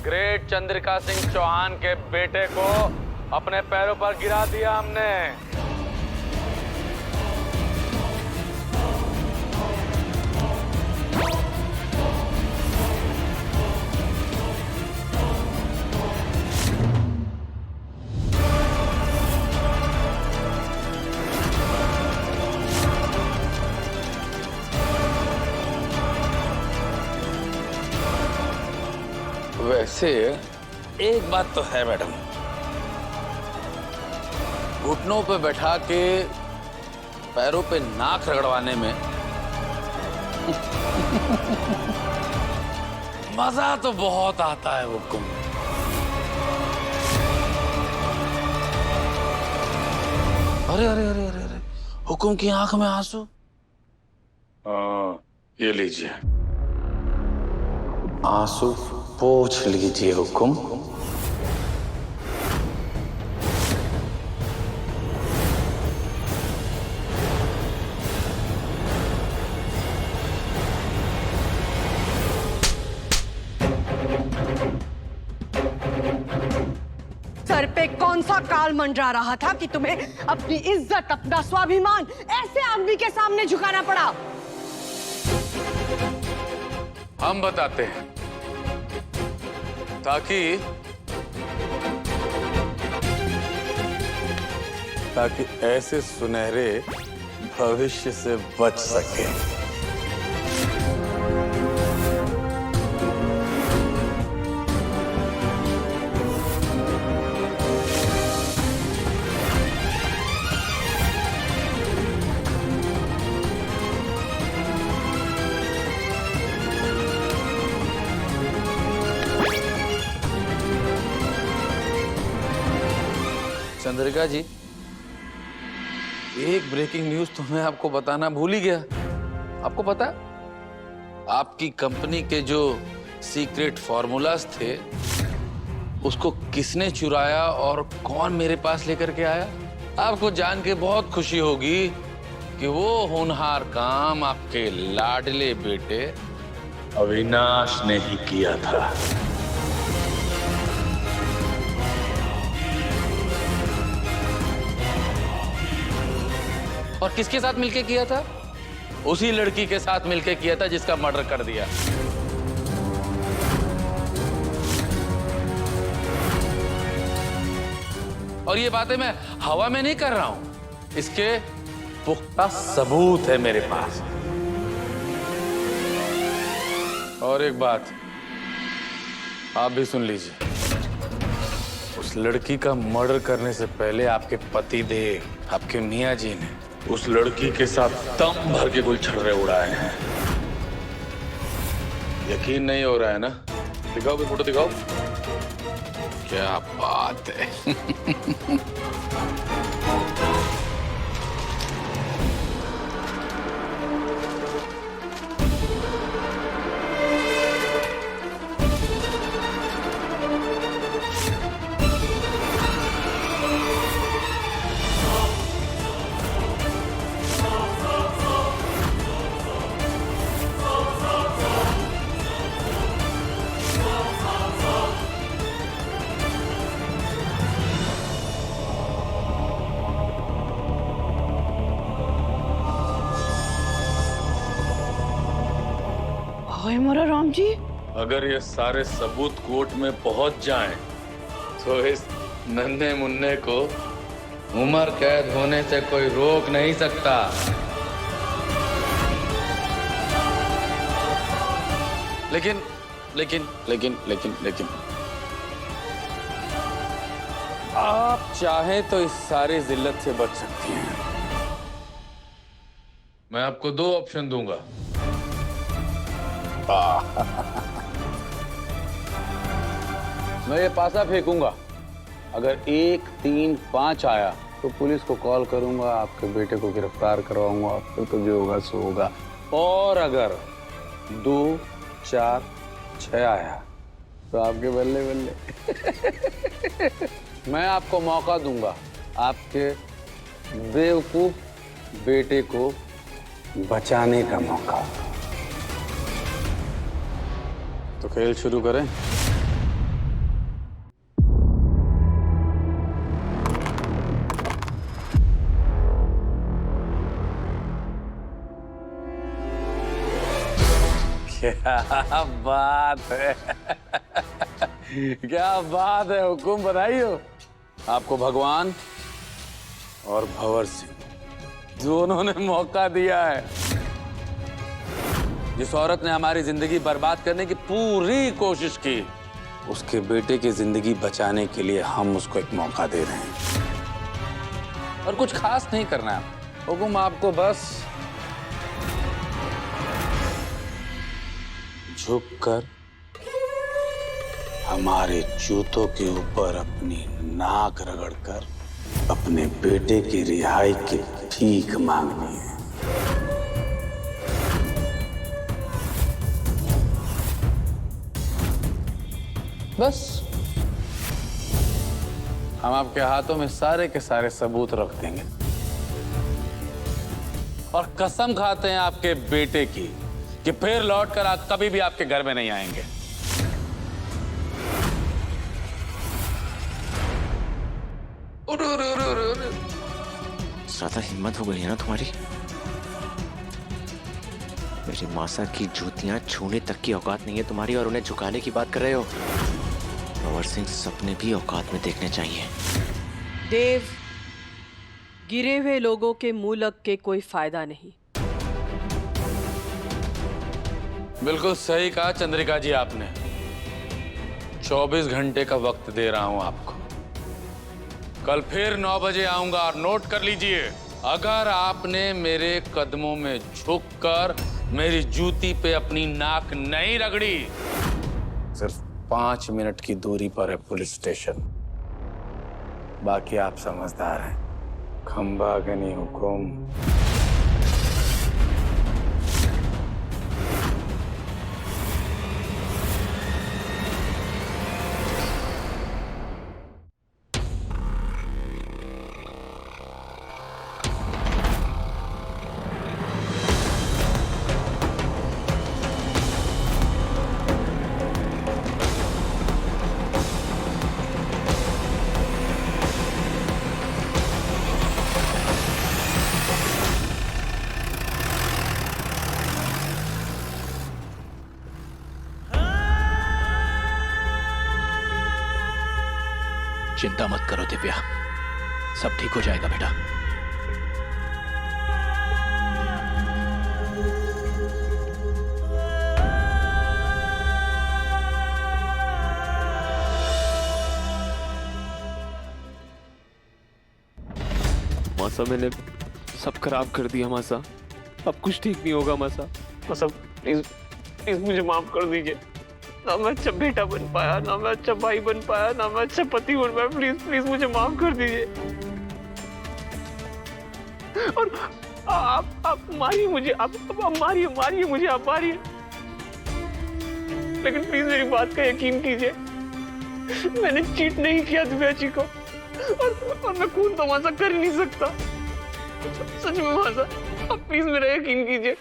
Great Chandrika Singh Chauhan के बेटे को अपने पैरों पर गिरा दिया हमने। वैसे एक बात तो है मैडम, घुटनों पे बैठा के पैरों पे नाक रगड़वाने में मजा तो बहुत आता है हुकुम। अरे अरे अरे अरे अरे, हुकुम की आंख में आंसू। ये लीजिए, आंसू पोंछ लीजिए हुकुम। सर पे कौन सा काल मंडरा रहा था कि तुम्हें अपनी इज्जत, अपना स्वाभिमान ऐसे आदमी के सामने झुकाना पड़ा? हम बताते हैं ताकि ऐसे सुनहरे भविष्य से बच सके। चंद्रिका जी, एक ब्रेकिंग न्यूज तो मैं आपको बताना भूल ही गया। आपको पता है, आपकी कंपनी के जो सीक्रेट फॉर्मूलाज थे उसको किसने चुराया और कौन मेरे पास लेकर के आया? आपको जान के बहुत खुशी होगी कि वो होनहार काम आपके लाडले बेटे अविनाश ने ही किया था। और किसके साथ मिलके किया था? उसी लड़की के साथ मिलके किया था जिसका मर्डर कर दिया। और ये बातें मैं हवा में नहीं कर रहा हूं, इसके पुख्ता सबूत है मेरे पास। और एक बात आप भी सुन लीजिए, उस लड़की का मर्डर करने से पहले आपके पति देव, आपके मियां जी ने उस लड़की के साथ दम भर के गुलछर्रे उड़ाए हैं। यकीन नहीं हो रहा है ना? दिखाओ भी, फोटो दिखाओ। क्या बात है। मोरा राम जी, अगर ये सारे सबूत कोर्ट में पहुंच जाएं, तो इस नन्हे मुन्ने को उम्र कैद होने से कोई रोक नहीं सकता। लेकिन लेकिन लेकिन लेकिन लेकिन आप चाहें तो इस सारी जिल्लत से बच सकती हैं। मैं आपको दो ऑप्शन दूंगा। मैं ये पासा फेंकूंगा, अगर 1, 3, 5 आया तो पुलिस को कॉल करूंगा, आपके बेटे को गिरफ्तार करवाऊंगा, फिर तो जो होगा सो होगा। और अगर 2, 4, 6 आया तो आपके बल्ले बल्ले। मैं आपको मौका दूंगा आपके बेवकूफ बेटे को बचाने का मौका। तो खेल शुरू करें। क्या बात है। क्या बात है, हुकुम बनाइयो। आपको भगवान और भंवर सिंह दोनों ने मौका दिया है। जिस औरत ने हमारी जिंदगी बर्बाद करने की पूरी कोशिश की, उसके बेटे की जिंदगी बचाने के लिए हम उसको एक मौका दे रहे हैं। और कुछ खास नहीं करना है हुकुम, आपको बस झुककर हमारे जूतों के ऊपर अपनी नाक रगड़कर अपने बेटे की रिहाई की भीख मांगनी है। बस हम आपके हाथों में सारे के सारे सबूत रख देंगे और कसम खाते हैं आपके बेटे की कि फिर लौटकर आप कभी भी आपके घर में नहीं आएंगे। ज्यादा हिम्मत हो गई है ना तुम्हारी? मेरी मासा की जूतियां छूने तक की औकात नहीं है तुम्हारी और उन्हें झुकाने की बात कर रहे हो। भंवर सिंह सपने भी औकात में देखने चाहिए। देव, गिरे हुए लोगों के मुंह लग के कोई फायदा नहीं। बिल्कुल सही कहा चंद्रिका जी आपने। 24 घंटे का वक्त दे रहा हूं आपको। कल फिर 9 बजे आऊंगा और नोट कर लीजिए, अगर आपने मेरे कदमों में झुककर मेरी जूती पे अपनी नाक नहीं रगड़ी, सिर्फ 5 मिनट की दूरी पर है पुलिस स्टेशन। बाकी आप समझदार हैं। खंबा गनी हुकुम। चिंता मत करो दिव्या, सब ठीक हो जाएगा बेटा। मासा, मैंने सब खराब कर दिया मासा। अब कुछ ठीक नहीं होगा मासा। मासा प्लीज प्लीज मुझे माफ कर दीजिए। ना मैं अच्छा बेटा बन पाया, ना मैं अच्छा भाई बन पाया, ना मैं अच्छा पति बन पाया। प्लीज प्लीज मुझे माफ कर दीजिए। और आप मारिए मुझे, आप मारिए मुझे, आप मारिए, लेकिन प्लीज मेरी बात का यकीन कीजिए। मैंने चीट नहीं किया दिव्या जी को, और मैं खून तो मासा कर ही नहीं सकता। सच में मासा, आप प्लीज मेरा यकीन कीजिए।